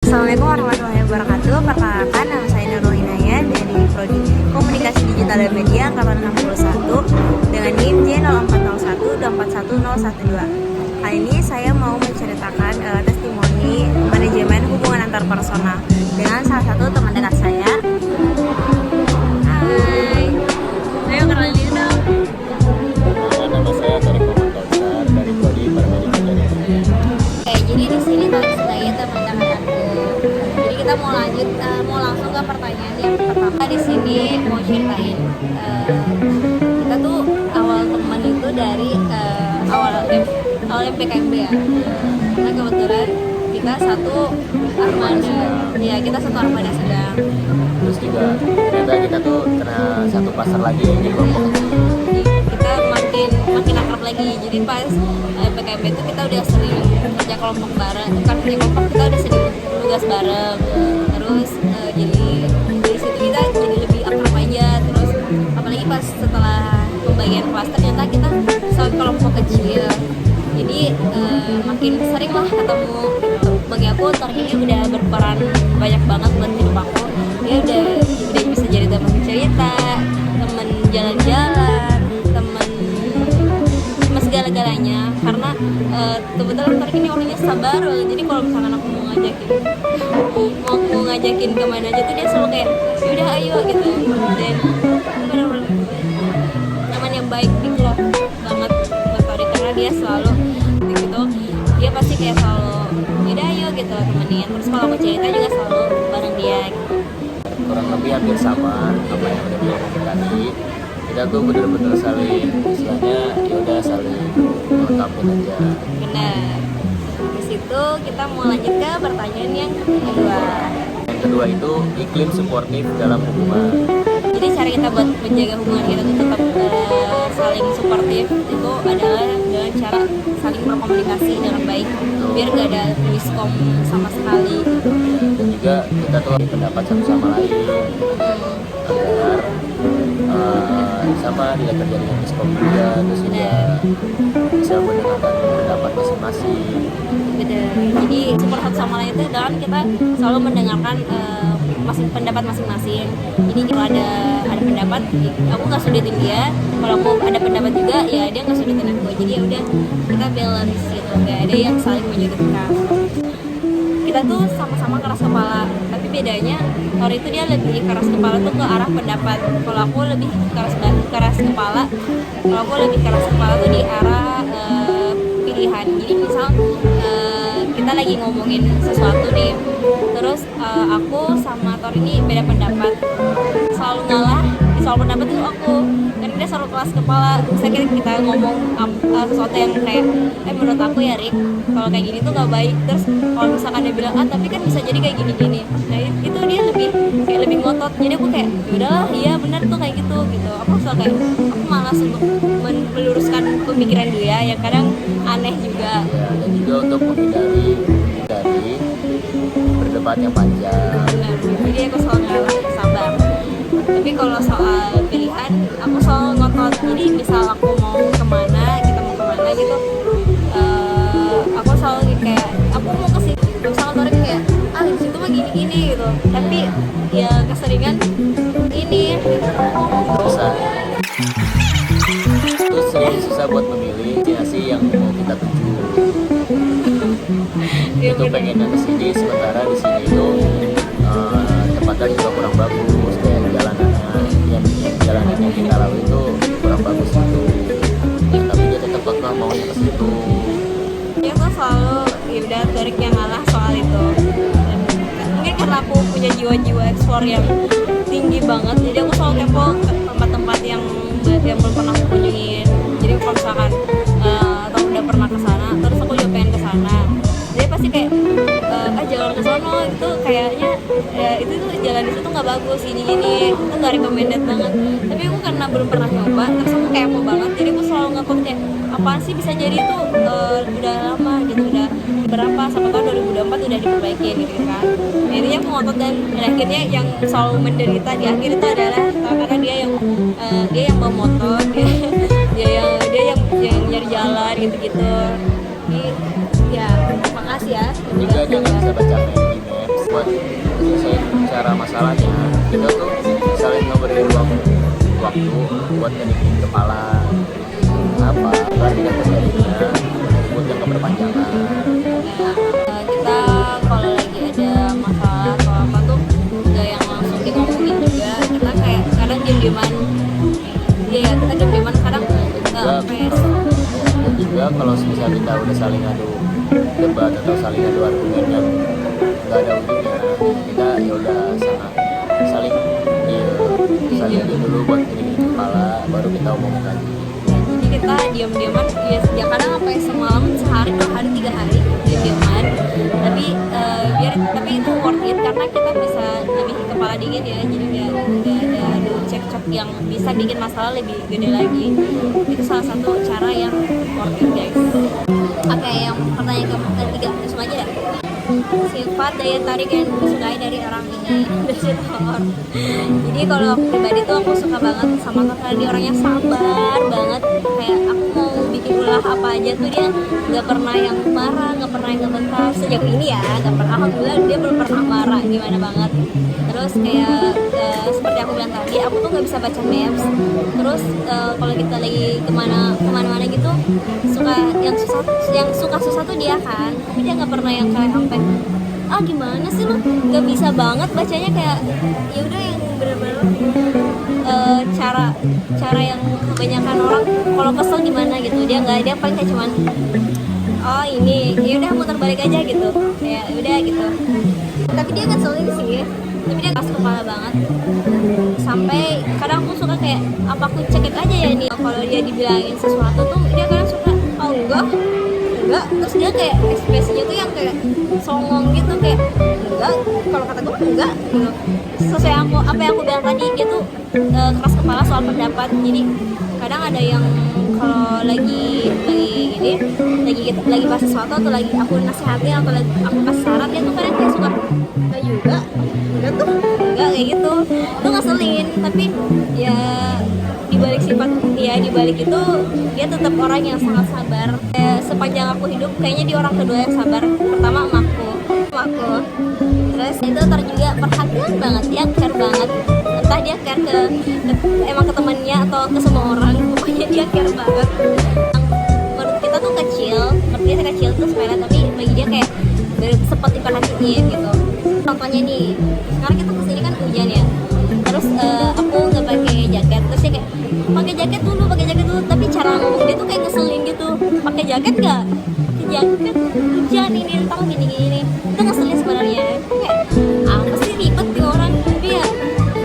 Assalamualaikum warahmatullahi wabarakatuh. Perkenalkan, nama saya Nurul Inayah dari Prodi Komunikasi Digital dan Media angkatan 61 dengan NIM J0401241012. Kali ini saya mau menceritakan testimoni manajemen hubungan antar personal dengan salah satu teman dekat saya. Hai, ayo kenalin diri dong. Nama saya Tarik Muhammad Kausar dari Prodi Paramedic Engineering. Oke, jadi di sini saya teman dekat aku. Jadi kita mau langsung ke pertanyaan yang pertama. Di sini mau ceritain kita tuh awal teman itu dari awal PKMB ya. Karena kebetulan kita satu armada, ya kita satu armada sedang. Terus juga ternyata kita tuh kena satu pasar lagi di kelompok. Jadi kita makin akrab lagi. Jadi pas PKMB itu kita udah sering kerja kelompok bareng. Kan kerja kelompok kita udah sering tugas bareng. Terus jadi dari situ kita jadi lebih akrab aja. Terus apalagi pas setelah pembagian kelas ternyata kita satu kelompok kecil. Jadi makin sering lah ketemu. Bagi aku Tor ini udah berperan banyak banget buat hidup aku. Dia udah bisa jadi teman cerita, teman jalan-jalan, teman segala-galanya. Karena kebetulan Tor ini orangnya sabar. Jadi kalau misalkan aku mau ngajakin kemana aja tuh dia selalu kayak yaudah ayo gitu. Dan benar-benar teman yang baik gitu loh banget buat Tori, karena dia selalu gitu, dia pasti kayak selalu yaudah ayo gitu temenin. Terus kalau aku cerita juga selalu bareng dia gitu. Kurang lebih hampir sama apa yang udah diomongin tadi. Kita tuh bener-bener saling istilahnya yaudah saling melengkapi aja. Benar. Di situ kita mau lanjut ke pertanyaan yang kedua. Yang kedua itu iklim suportif dalam hubungan. Jadi cara kita buat menjaga hubungan kita tuh tetap saling suportif itu adalah dengan cara saling berkomunikasi dengan baik, biar gak ada miskom sama sekali. Dan juga kita tuh pendapat satu sama lain agar sama tidak terjadi miskom juga. Terus juga bisa mendengarkan pendapat masing-masing. Betul. Jadi support satu sama lain itu dengan kita selalu mendengarkan pendapat masing-masing. Jadi kalau ada pendapat, aku nggak sulitin dia. Kalau aku ada pendapat juga, ya dia nggak sulitin aku. Jadi ya udah kita balance gitu, nggak ada yang saling menyudutkan. Kita tuh sama-sama keras kepala, tapi bedanya Tori itu dia lebih keras kepala tuh ke arah pendapat. Kalau aku lebih keras kepala, kalau aku lebih keras kepala tuh di arah pilihan. Jadi misal kita lagi ngomongin sesuatu nih, terus aku sama Tor ini beda pendapat, selalu ngalah di soal pendapat itu aku, dan dia selalu keras kepala. Misalnya kita ngomong sesuatu yang kayak menurut aku ya Rick, kalau kayak gini tuh gak baik. Terus kalau misalkan dia bilang tapi kan bisa jadi kayak gini-gini, nah itu dia lebih ngotot. Jadi aku kayak udahlah iya benar tuh kayak gitu. Aku selalu kayak aku malas untuk meluruskan pemikiran dia yang kadang aneh juga. Ya, dan juga untuk menghindari berdebat yang panjang. Benar. Jadi aku selalu ngalah, sabar. Tapi kalau soal pilihan aku selalu ngotot. Jadi misal aku mau kemana gitu, aku selalu kayak aku mau ke situ. Misalkan Tori kayak di situ mah gini-gini gitu. Tapi ya keseringan ini Susah. Terus susah buat memilih destinasi yang mau kita tuju. ya, Itu pengennya ke sini, sementara di sini itu tempatnya juga kurang bagus, kayak jalanan yang kita lalui itu kurang bagus gitu. Ya, tapi dia tetap kekeh maunya ke situ. Dia tuh selalu ya udah Tori yang ngalah soal itu. Dan mungkin karena aku punya jiwa-jiwa explore yang tinggi banget, jadi aku selalu kepo ke tempat-tempat yang belum pernah aku kunjungin. Jadi kalau misalkan atau udah pernah ke sana, terus aku juga pengen ke sana, dia pasti kayak jalan ke sono itu kayaknya itu tuh jalan itu tuh nggak bagus gini itu nggak recommended banget. Tapi aku karena belum pernah nyoba, terus aku kayak mau banget, jadi aku selalu ngekon kayak apaan sih bisa jadi itu udah lama gitu, udah berapa sampai tahun 2024 udah diperbaiki gitu kan. Nah, intinya aku ngotot, dan akhirnya yang selalu menderita di akhir itu adalah karena dia yang bawa motor, dia yang nyari jalan gitu-gitu. Jadi ya makasih ya Juga jangan bisa baca di Maps perkara masalahnya, kita tuh saling ngobrolin waktu buat ngenikmatin kepala apa berarti kan terjadinya buat yang berpanjangan. Kita kalau lagi ada masalah atau apa tuh nggak yang langsung ngomongin juga, kita kayak kadang diem-dieman. Iya, kita diem-dieman kadang fresh. Dan juga kalau misalnya kita udah saling adu debat atau saling adu argumen yang nggak ada ujungnya, kita ya udah saling saling dulu buat ini kepala, baru kita omongin lagi. Jadi kita diam-diaman ya kadang sampai semalam, sehari, 2 hari, 3 hari diam-diaman, tapi itu worth it karena kita bisa lebih kepala dingin ya, jadi nggak ada cekcok yang bisa bikin masalah lebih gede lagi. Itu salah satu cara yang worth it guys. Oke, yang pertanyaan ketiga langsung aja ya. Sifat daya tarik yang disukai dari orang ini. Jadi kalau aku pribadi tuh aku suka banget sama karena dia orangnya sabar banget. Kayak aku mau bikin ulah apa aja tuh dia nggak pernah yang marah, nggak pernah yang ngebentak. Sejauh ini ya nggak pernah. Alhamdulillah dia belum pernah marah, gimana banget. Terus kayak seperti aku bilang tadi, aku tuh nggak bisa baca memes. Terus kalau kita lagi kemana-mana gitu, yang suka susah tuh dia kan, tapi dia nggak pernah yang kayak sampai gimana sih lu nggak bisa banget bacanya, kayak ya udah yang bener-bener cara yang kebanyakan orang kalau kesel gimana gitu, dia paling kayak cuman ini ya udah muter balik aja gitu, ya udah gitu. Tapi dia ngeselin sih, tapi dia keras kepala banget. Sampai kadang aku suka kayak apa aku cekik aja ya nih, kalau dia dibilangin sesuatu tuh dia kadang suka enggak, terus dia kayak ekspresinya tuh yang kayak songong gitu, kayak enggak, kalau kata gue enggak gitu. Sesuai apa yang aku bilang tadi, dia tuh keras kepala soal pendapat. Jadi kadang ada yang kalau lagi bahas sesuatu atau lagi aku nasihatin atau lagi aku kasih saran, dia tuh kadang kayak suka enggak kayak gitu. Itu ngeselin, tapi ya dibalik itu dia tetap orang yang sangat sabar. Sepanjang aku hidup kayaknya dia orang kedua yang sabar. Pertama emakku, terus itu juga perhatian banget, dia care banget, entah dia care emang ke temannya atau ke semua orang, pokoknya dia care banget. Menurut kita tuh kecil, menurut dia kecil tuh sepele, tapi bagi dia kayak sempat diperhatiin gitu. Contohnya nih, sekarang kita kesini kan hujan ya, terus aku nggak pakai jaket, terus dia kayak pakai jaket dulu, tapi cara ngomong dia tuh kayak ngeselin gitu. Pakai jaket nggak? Pakai jaket, hujan ini tentang gini, itu ngeselin sebenarnya. Kayak apa sih ribet di orang, tapi ya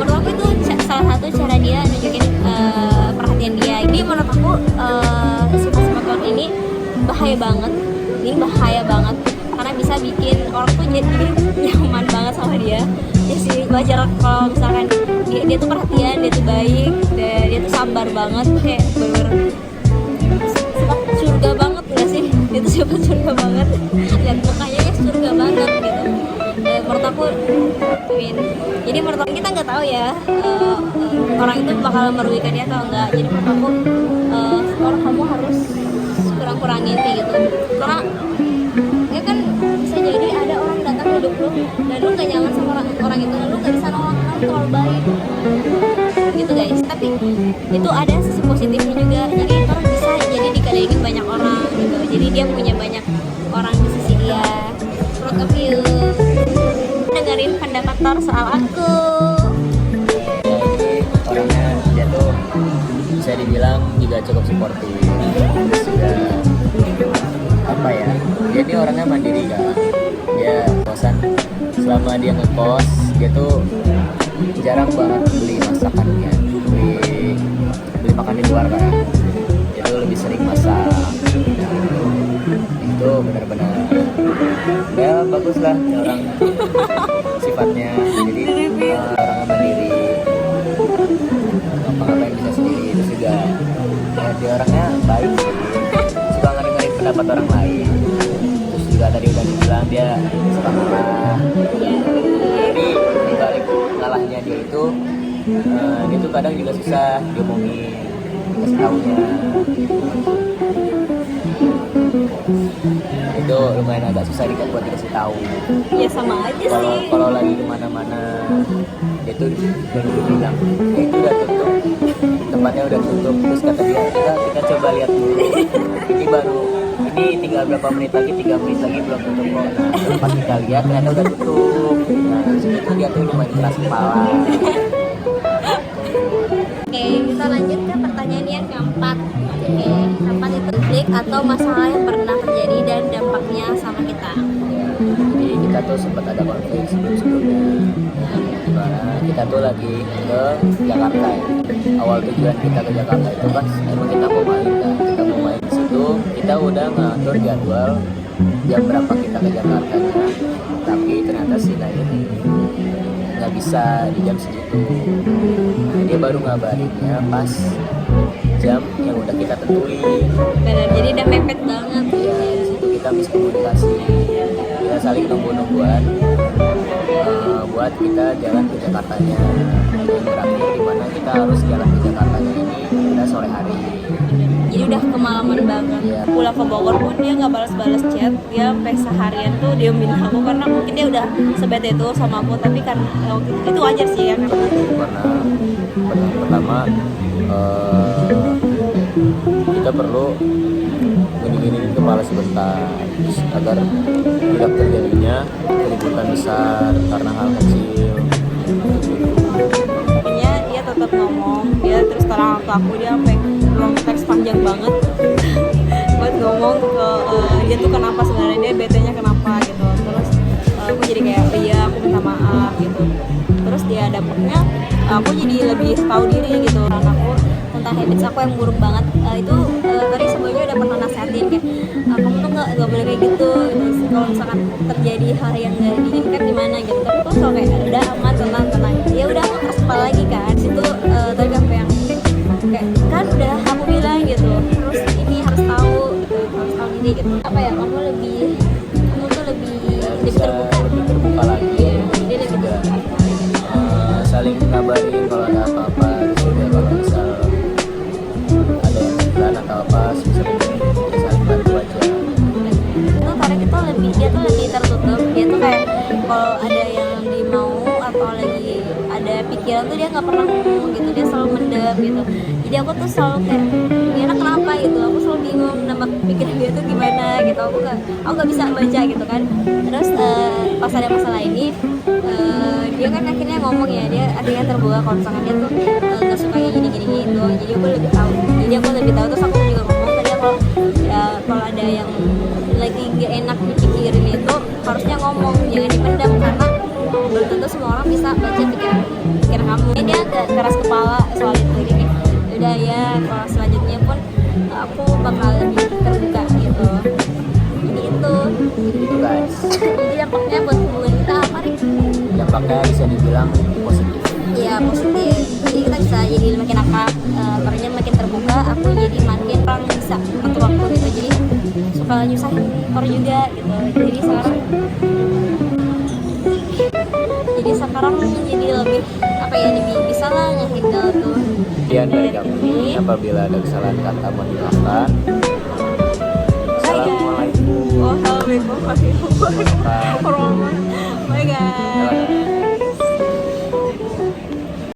menurut aku itu salah satu cara dia nunjukin perhatian dia. Jadi menurut aku sifat-sifat orang ini bahaya banget karena bisa bikin orang tuh jadi nyaman banget sama dia. Ya sih wajar kalau misalkan dia tuh perhatian, dia tuh baik, dia tuh sabar banget, kayak bener surga banget nggak sih? Dia tuh siapa surga banget, lihat mukanya ya surga banget gitu. Menurut aku, jadi menurut aku kita nggak tahu ya orang itu bakal merugikan dia atau enggak. Jadi menurut aku orang kamu harus kurang-kurangin kayak gitu, karena ya kan bisa jadi ada orang datang hidup lu dan lu gak nyaman sama orang itu, dan lu gak bisa nolong terlalu baik gitu guys. Tapi itu ada sisi positifnya juga, jadi terus bisa jadi dikelilingi banyak orang gitu, jadi dia punya banyak orang di sisi dia. Menurut aku dengerin pendapat Thor soal aku. Orangnya dia tuh bisa dibilang juga cukup suportif, terus juga apa ya, dia ini orangnya mandiri kan, dia kosan. Selama dia ngekos, dia tuh jarang banget beli masakannya, beli makan di luar kan, dia tuh lebih sering masak. Itu benar-benar ya bagus lah ya orang sifatnya. Jadi orangnya mandiri, apa-apa yang bisa sendiri. Terus juga ya, dia orangnya baik sih, suka ngedengerin pendapat orang lain. Terus juga tadi udah dibilang dia suka ngalah, tapi dibalik ngalahnya dia itu dia tuh kadang juga susah diomongin, kasih taunya. Itu lumayan agak susah buat dikasih tahu. Ya sama aja sih. Kalau lagi kemana-mana dia tuh baru bilang itu udah tutup, tempatnya udah tutup. Terus kata dia kita coba lihat dulu, ini baru ini tinggal berapa menit lagi, 3 menit lagi belum tutup kok. Nah, pas kita lihat ternyata udah tutup. Nah itu dia tuh lumayan keras kepala. Oke, kita lanjut ke pertanyaan yang keempat. Oke, keempat itu konflik atau masalah yang pernah terjadi dan dampaknya sama kita. Ya, jadi kita tuh sempat ada konflik sebelumnya. Dimana kita tuh lagi ke Jakarta ya. Awal tujuan kita ke Jakarta itu pas emang kita mau main kan. Kita mau main di situ, kita udah ngatur jadwal jam berapa kita ke Jakartanya. Tapi ternyata si Nail ini nggak bisa di jam segitu. Nah, dia baru ngabarinnya pas jam yang udah kita tentuin. Benar, jadi udah mepet banget. Ya, di situ kita miskomunikasi, kita saling nunggu-nungguan buat kita jalan ke Jakartanya. Yang berakhir dimana kita harus jalan ke Jakartanya ini udah sore hari. Jadi udah kemalaman banget. Iya. Pulang ke Bogor pun dia nggak balas-balas chat. Dia sampai seharian tuh diemin aku karena mungkin dia udah sebete itu sama aku. Tapi karena itu wajar sih ya. Karena pertama kita perlu gini-gini kepala sebentar agar tidak terjadinya keributan besar karena hal kecil. Pokoknya dia tetap ngomong, dia terus terang ke aku, dia sampai long text panjang banget buat ngomong ke dia tuh kenapa sebenarnya, dia betenya kenapa gitu. Terus aku jadi kayak oh iya aku minta maaf gitu. Terus dia dapetnya aku jadi lebih tahu diri gitu karena aku tentang habits aku yang buruk banget. Itu tadi sebelumnya udah pernah nasihatin kayak kamu tuh nggak boleh kayak gitu. Kalau misalkan terjadi hal yang nggak diinginkan gimana gitu, tapi tuh selalu kayak udah aman, tenang. Ya udah aku keras kepala lagi kan. Situ tadi apa yang kayak kan udah aku bilang gitu, terus ini harus tahu gitu, harus tahu diri gitu. Apa ya, kamu tuh lebih terbuka. Lebih terbuka lagi. Iya, dia lebih Juga terbuka. saling ngabarin kalau ada apa-apa. Terus juga kalau misal ada yang iklan atau apa, sebisa mungkin saling bantu aja. Itu karena kita dia tuh lebih tertutup. Dia tuh kayak kalau ada yang dimau atau lagi ada pikiran tuh dia nggak pernah ngomong gitu, dia selalu mendem gitu. Jadi aku tuh selalu kayak ini anak kenapa gitu, aku selalu bingung nambah pikiran dia tuh gimana gitu. Aku nggak bisa baca gitu kan. Terus pas ada masalah ini dia kan akhirnya ngomong ya, dia akhirnya terbuka kalau misalkan dia tuh nggak suka kayak gini gitu. Jadi aku lebih tahu terus aku juga ngomong ke dia kalau ada yang lagi nggak enak dipikirin itu harusnya ngomong, jangan dipendam karena belum tentu semua orang bisa baca pikiran kamu. Ini dia agak keras kepala soal itu, jadi udah ya kalau selanjutnya pun aku bakal lebih terbuka gitu. Jadi itu Guys, jadi dampaknya buat hubungan kita apa Rik? dampaknya bisa dibilang positif. Iya positif, jadi kita bisa jadi makin akrab, orangnya makin terbuka, aku jadi makin orang bisa atur waktu gitu, jadi suka nyusahin orang juga gitu. Jadi sekarang jadi lebih apa ya, lebih bisa lah nge-handle tuh. Sekian dari kami, apabila ada kesalahan kata mohon dimaafkan. Assalamualaikum Waalaikumsalam warahmatullahi wabarakatuh. Bye guys.